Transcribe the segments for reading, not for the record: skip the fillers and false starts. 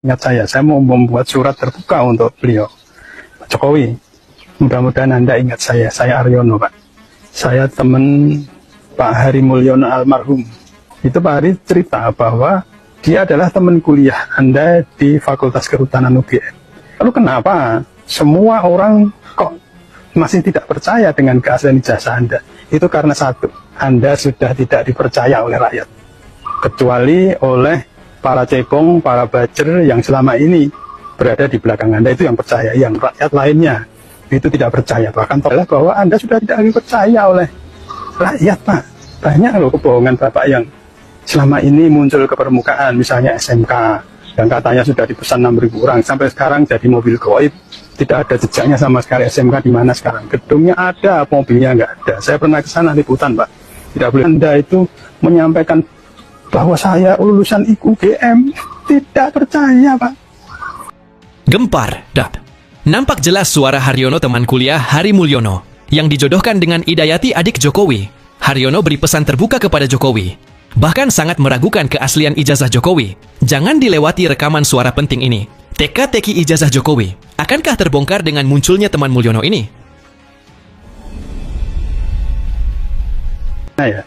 Ingat saya mau membuat surat terbuka untuk beliau, Pak Jokowi. Mudah-mudahan Anda ingat saya Aryono, Pak. Saya teman Pak Hari Mulyono almarhum. Itu Pak Hari cerita bahwa dia adalah teman kuliah Anda di Fakultas Kehutanan UGM. Lalu kenapa semua orang kok masih tidak percaya dengan keaslian ijazah Anda? Itu karena satu, Anda sudah tidak dipercaya oleh rakyat. Kecuali oleh para cebong, para bajer yang selama ini berada di belakang Anda, itu yang percaya. Yang rakyat lainnya itu tidak percaya. Bahkan adalah bahwa Anda sudah tidak dipercaya oleh rakyat, Pak. Banyak loh kebohongan Bapak yang selama ini muncul ke permukaan. Misalnya SMK yang katanya sudah dipesan 6.000 orang, sampai sekarang jadi mobil goib. Tidak ada jejaknya sama sekali. SMK di mana sekarang? Gedungnya ada, mobilnya nggak ada. Saya pernah ke sana liputan, Pak. Tidak boleh Anda itu menyampaikan bahwa saya lulusan UGM. Tidak percaya, Pak. Gempar, Dap. Nampak jelas suara Haryono teman kuliah Hari Mulyono yang dijodohkan dengan Idayati adik Jokowi. Haryono beri pesan terbuka kepada Jokowi, bahkan sangat meragukan keaslian ijazah Jokowi. Jangan dilewati rekaman suara penting ini. Teka-teki ijazah Jokowi, akankah terbongkar dengan munculnya teman Mulyono ini? Nah ya,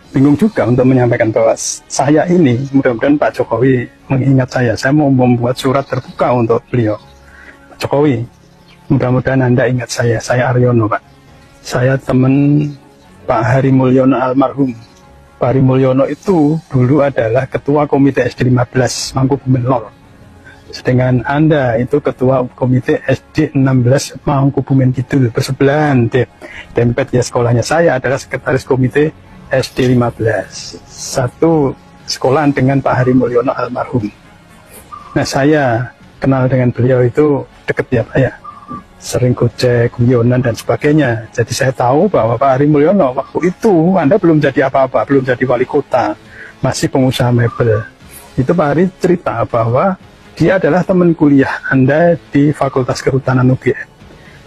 bingung juga untuk menyampaikan bahwa saya ini, mudah-mudahan Pak Jokowi mengingat saya mau membuat surat terbuka untuk beliau. Pak Jokowi, mudah-mudahan Anda ingat saya Aryono, Pak. Saya teman Pak Hari Mulyono almarhum. Pak Hari Mulyono itu dulu adalah Ketua Komite SD 15 Mangkubumen Lor. Sedangkan Anda itu Ketua Komite SD 16 Mangkubumen Kidul, bersebelahan. Dempet ya sekolahnya. Saya adalah Sekretaris Komite SD 15. Satu sekolahan dengan Pak Hari Mulyono almarhum. Nah, saya kenal dengan beliau itu deket ya Pak ya. Sering gojek, guyonan dan sebagainya. Jadi saya tahu bahwa Pak Hari Mulyono waktu itu Anda belum jadi apa-apa, belum jadi wali kota, masih pengusaha mebel. Itu Pak Hari cerita bahwa dia adalah teman kuliah Anda di Fakultas Kehutanan UGM.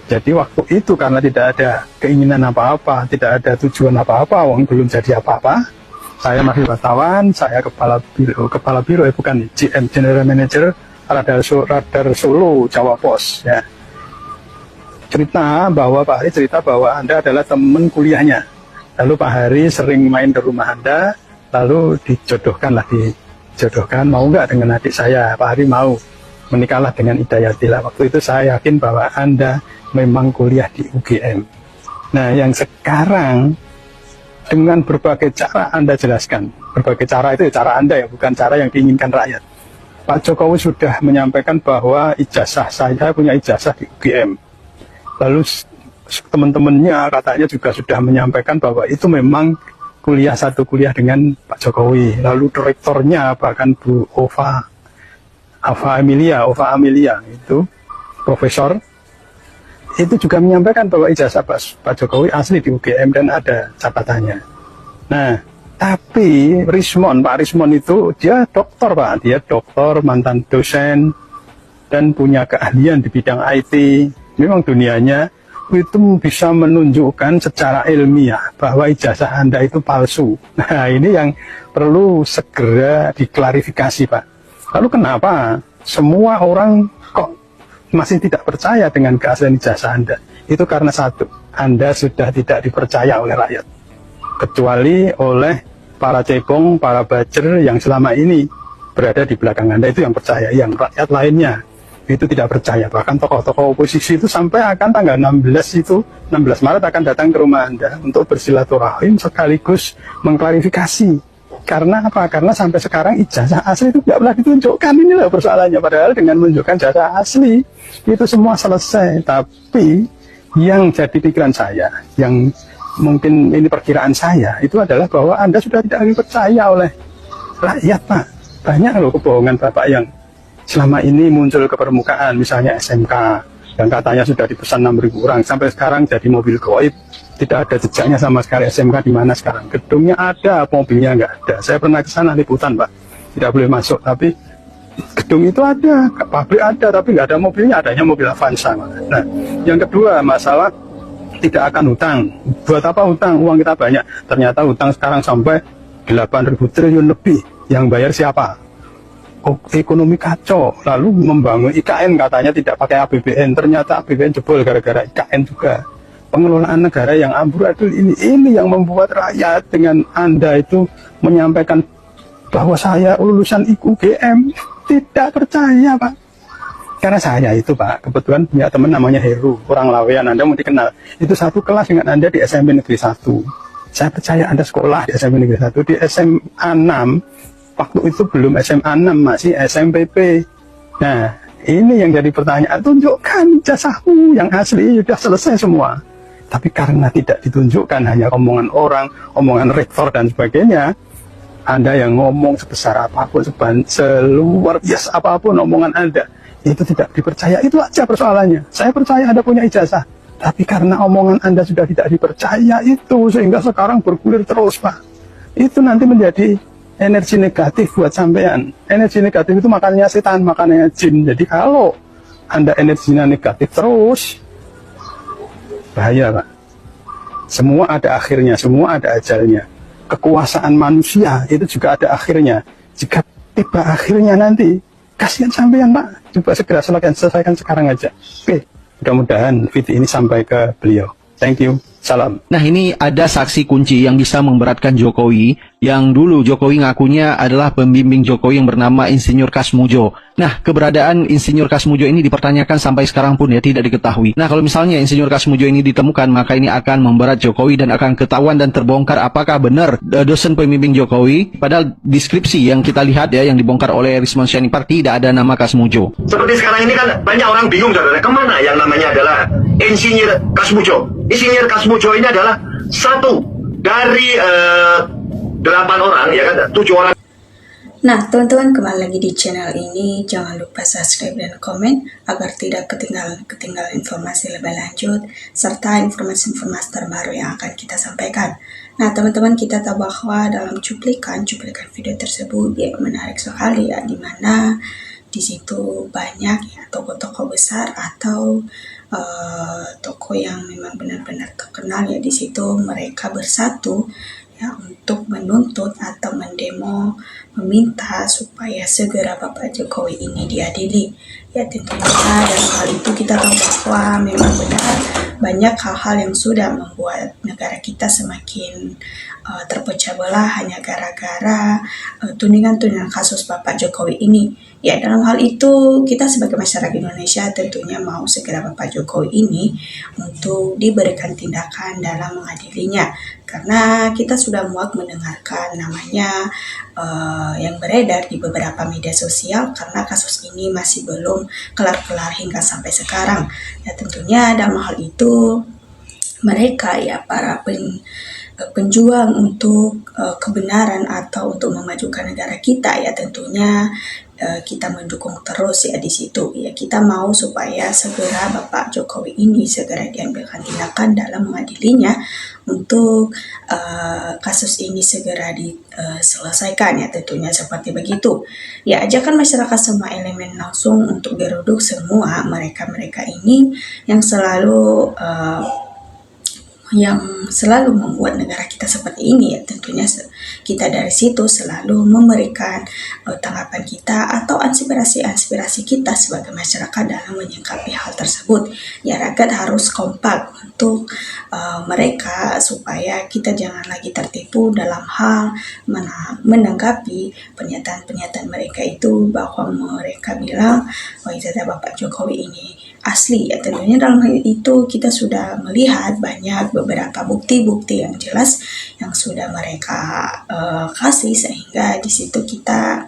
Jadi waktu itu karena tidak ada keinginan apa-apa, tidak ada tujuan apa-apa, wong belum jadi apa-apa, saya masih wartawan, saya kepala biro bukan GM, General Manager Radar Solo, Jawa Pos. Ya. Pak Hari cerita bahwa Anda adalah teman kuliahnya. Lalu Pak Hari sering main ke rumah Anda, lalu dijodohkan, mau nggak dengan adik saya? Pak Hari mau, menikahlah dengan Idayati lah. Waktu itu saya yakin bahwa Anda memang kuliah di UGM. Nah, yang sekarang dengan berbagai cara Anda jelaskan, berbagai cara itu cara Anda ya, bukan cara yang diinginkan rakyat. Pak Jokowi sudah menyampaikan bahwa saya punya ijazah di UGM. Lalu teman-temannya katanya juga sudah menyampaikan bahwa itu memang satu kuliah dengan Pak Jokowi. Lalu direktornya bahkan Bu Ova Amelia itu profesor itu juga menyampaikan bahwa ijazah Pak Jokowi asli di UGM dan ada catatannya. Nah, tapi Pak Rismon itu dia doktor, Pak. Dia doktor, mantan dosen dan punya keahlian di bidang IT. Memang dunianya itu bisa menunjukkan secara ilmiah bahwa ijazah Anda itu palsu. Nah, ini yang perlu segera diklarifikasi, Pak. Lalu kenapa semua orang kok masih tidak percaya dengan keaslian ijazah Anda? Itu karena satu, Anda sudah tidak dipercaya oleh rakyat. Kecuali oleh para cebong, para bajer yang selama ini berada di belakang Anda, itu yang percaya. Yang rakyat lainnya itu tidak percaya. Bahkan tokoh-tokoh oposisi itu sampai akan tanggal 16 Maret akan datang ke rumah Anda untuk bersilaturahim sekaligus mengklarifikasi. Karena apa? Karena sampai sekarang ijazah asli itu tidak pernah ditunjukkan. Inilah persoalannya. Padahal dengan menunjukkan ijazah asli itu semua selesai. Tapi yang jadi pikiran saya, yang mungkin ini perkiraan saya, itu adalah bahwa Anda sudah tidak dipercaya oleh rakyat, Pak. Banyak loh kebohongan Bapak yang selama ini muncul ke permukaan. Misalnya SMK yang katanya sudah dipesan 6.000 orang, sampai sekarang jadi mobil goib. Tidak ada jejaknya sama sekali. SMK di mana sekarang? Gedungnya ada, mobilnya nggak ada. Saya pernah ke sana liputan, Pak. Tidak boleh masuk, tapi gedung itu ada, pabrik ada, tapi nggak ada mobilnya, adanya mobil Avanza. Nah, yang kedua masalah tidak akan hutang. Buat apa hutang? Uang kita banyak. Ternyata hutang sekarang sampai 8.000 triliun lebih. Yang bayar siapa? ekonomi kacau, lalu membangun IKN katanya tidak pakai APBN, ternyata APBN jebol gara-gara IKN juga. Pengelolaan negara yang amburadul ini yang membuat rakyat dengan Anda itu menyampaikan bahwa saya lulusan UGM tidak percaya, Pak. Karena saya itu, Pak, kebetulan punya teman namanya Heru, orang Lawean, Anda mungkin kenal. Itu satu kelas dengan Anda di SMP Negeri 1. Saya percaya Anda sekolah di SMP Negeri 1, di SMA 6, waktu itu belum SMA 6, masih SMPP. Nah, ini yang jadi pertanyaan, tunjukkan ijazahmu yang asli, sudah selesai semua. Tapi karena tidak ditunjukkan, hanya omongan orang, omongan rektor dan sebagainya, Anda yang ngomong sebesar apapun, seluar biasa apapun omongan Anda, itu tidak dipercaya. Itu aja persoalannya. Saya percaya Anda punya ijazah, tapi karena omongan Anda sudah tidak dipercaya itu, sehingga sekarang bergulir terus, Pak. Itu nanti menjadi energi negatif buat sampean. Energi negatif itu makannya setan, makannya jin. Jadi kalau Anda energinya negatif terus, bahaya, Pak. Semua ada akhirnya, semua ada ajalnya. Kekuasaan manusia itu juga ada akhirnya. Jika tiba akhirnya nanti, kasihan sampean, Pak. Coba segera selesaikan sekarang aja. Oke, mudah-mudahan video ini sampai ke beliau. Thank you. Salam. Nah, ini ada saksi kunci yang bisa memberatkan Jokowi, yang dulu Jokowi ngakunya adalah pembimbing Jokowi yang bernama Insinyur Kasmujo. Nah, keberadaan Insinyur Kasmujo ini dipertanyakan sampai sekarang pun ya tidak diketahui. Nah, kalau misalnya Insinyur Kasmujo ini ditemukan, maka ini akan memberat Jokowi dan akan ketahuan dan terbongkar apakah benar dosen pembimbing Jokowi. Padahal deskripsi yang kita lihat ya, yang dibongkar oleh Rismon Sianipar, tidak ada nama Kasmujo. Seperti sekarang ini kan banyak orang bingung, saudara, kemana yang namanya adalah Insinyur Kasmujo. Insinyur Kasmujo ini adalah satu dari 8 orang, ya kan, 7 orang. Nah, teman-teman, kembali lagi di channel ini. Jangan lupa subscribe dan komen agar tidak ketinggalan informasi lebih lanjut serta informasi-informasi terbaru yang akan kita sampaikan. Nah, teman-teman, kita tahu bahwa dalam cuplikan video tersebut ya menarik sekali ya, dimana di situ banyak ya tokoh-tokoh besar atau tokoh yang memang benar-benar terkenal ya, di situ mereka bersatu ya untuk menuntut atau mendemo meminta supaya segera Bapak Jokowi ini diadili. Ya, tentunya dalam hal itu kita tahu bahwa memang benar banyak hal-hal yang sudah membuat negara kita semakin terpecah belah hanya gara-gara tudingan-tudingan kasus Bapak Jokowi ini. Ya, dalam hal itu kita sebagai masyarakat Indonesia tentunya mau segera Bapak Jokowi ini untuk diberikan tindakan dalam mengadilinya. Karena kita sudah muak mendengarkan namanya yang beredar di beberapa media sosial, karena kasus ini masih belum kelar-kelar hingga sampai sekarang. Ya, tentunya dalam hal itu mereka ya para penjuang untuk kebenaran atau untuk memajukan negara kita ya, tentunya kita mendukung terus ya di situ ya. Kita mau supaya segera Bapak Jokowi ini segera diambilkan tindakan dalam mengadilinya untuk kasus ini segera diselesaikan ya, tentunya seperti begitu ya. Ajakan masyarakat semua elemen langsung untuk geruduk semua mereka-mereka ini yang selalu membuat negara kita seperti ini ya, tentunya kita dari situ selalu memberikan tanggapan kita atau aspirasi kita sebagai masyarakat dalam menyikapi hal tersebut ya. Rakyat harus kompak untuk mereka supaya kita jangan lagi tertipu dalam hal menanggapi pernyataan mereka itu bahwa mereka bilang bahwa ijazah Bapak Jokowi ini asli ya. Tentunya dalam hal itu kita sudah melihat banyak beberapa bukti-bukti yang jelas yang sudah mereka kasih, sehingga di situ kita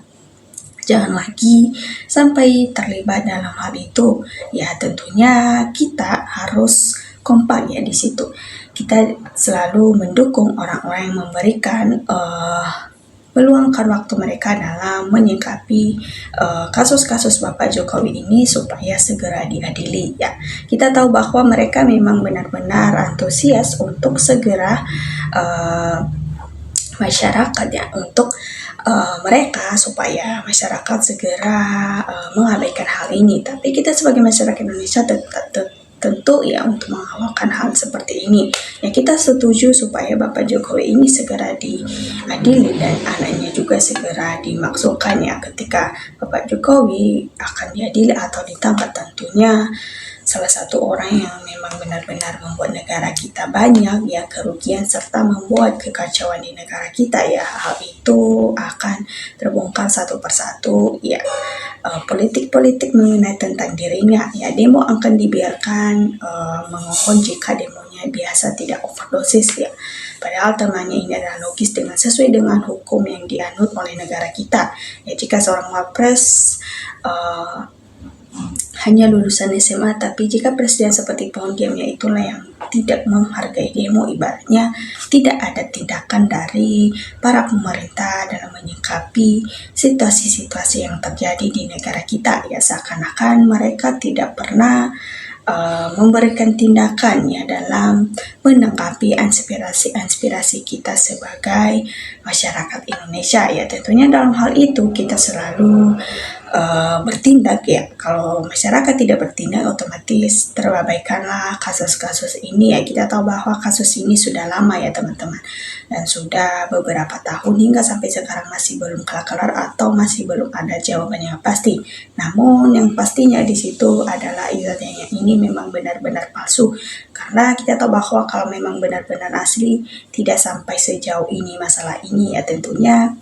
jangan lagi sampai terlibat dalam hal itu ya. Tentunya kita harus kompak ya di situ. Kita selalu mendukung orang-orang yang memberikan meluangkan waktu mereka dalam menyikapi kasus-kasus Bapak Jokowi ini supaya segera diadili ya. Kita tahu bahwa mereka memang benar-benar antusias untuk segera masyarakat ya, untuk mereka supaya masyarakat segera mengabaikan hal ini. Tapi kita sebagai masyarakat Indonesia tentu ya untuk mengawalkan hal seperti ini. Ya kita setuju supaya Bapak Jokowi ini segera diadili dan anaknya juga segera dimaksudkan ya. Ketika Bapak Jokowi akan diadili atau ditangkap, tentunya salah satu orang yang memang benar-benar membuat negara kita banyak ya kerugian serta membuat kekacauan di negara kita ya, hal itu akan terbongkar satu persatu ya. Politik-politik mengenai tentang dirinya ya, demo akan dibiarkan memohon jika demonya biasa tidak overdosis ya, padahal temannya ini adalah logis dengan sesuai dengan hukum yang dianut oleh negara kita ya. Jika seorang wapres hanya lulusan SMA, tapi jika presiden seperti pohon diamnya itulah yang tidak menghargai demo, ibaratnya tidak ada tindakan dari para pemerintah dalam menyikapi situasi-situasi yang terjadi di negara kita ya, seakan-akan mereka tidak pernah memberikan tindakan ya dalam menanggapi aspirasi kita sebagai masyarakat Indonesia ya. Tentunya dalam hal itu kita selalu bertindak ya. Kalau masyarakat tidak bertindak, otomatis terabaikanlah kasus-kasus ini ya. Kita tahu bahwa kasus ini sudah lama ya teman-teman, dan sudah beberapa tahun hingga sampai sekarang masih belum kelar-kelar atau masih belum ada jawabannya yang pasti. Namun yang pastinya di situ adalah izatnya ini memang benar-benar palsu, karena kita tahu bahwa kalau memang benar-benar asli tidak sampai sejauh ini masalah ini ya. Tentunya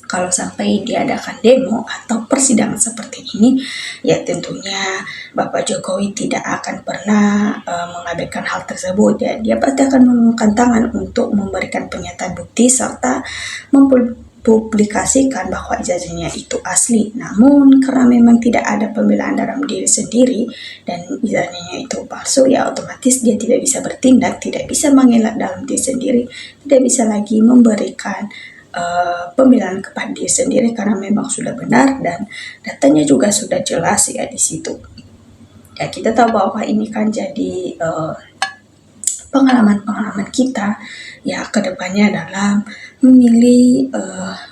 kalau sampai diadakan demo atau persidangan seperti ini, ya tentunya Bapak Jokowi tidak akan pernah mengabaikan hal tersebut. Ya, dia pasti akan mengulurkan tangan untuk memberikan pernyataan bukti serta mempublikasikan bahwa ijazahnya itu asli. Namun karena memang tidak ada pembelaan dalam diri sendiri dan ijazahnya itu palsu, ya otomatis dia tidak bisa bertindak, tidak bisa mengelak dalam diri sendiri, tidak bisa lagi memberikan pembelaan kepada diri sendiri karena memang sudah benar dan datanya juga sudah jelas ya di situ. Ya kita tahu bahwa ini kan jadi pengalaman-pengalaman kita ya kedepannya dalam memilih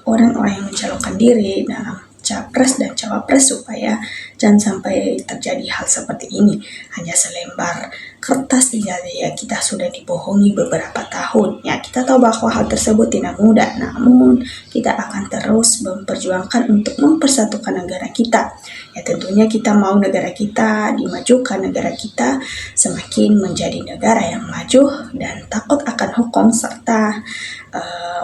orang-orang yang mencalonkan diri dalam capres dan cawapres supaya jangan sampai terjadi hal seperti ini. Hanya selembar kertas ijazah ya kita sudah dibohongi beberapa tahun. Ya kita tahu bahwa hal tersebut tidak mudah, namun kita akan terus memperjuangkan untuk mempersatukan negara kita. Ya tentunya kita mau negara kita dimajukan, negara kita semakin menjadi negara yang maju dan takut akan hukum serta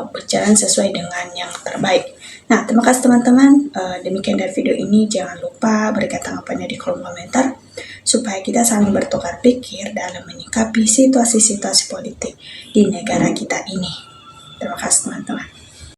berjalan sesuai dengan yang terbaik. Nah, terima kasih teman-teman. Demikian dari video ini. Jangan lupa berikan tanggapannya di kolom komentar supaya kita saling bertukar pikir dalam menyikapi situasi-situasi politik di negara kita ini. Terima kasih teman-teman.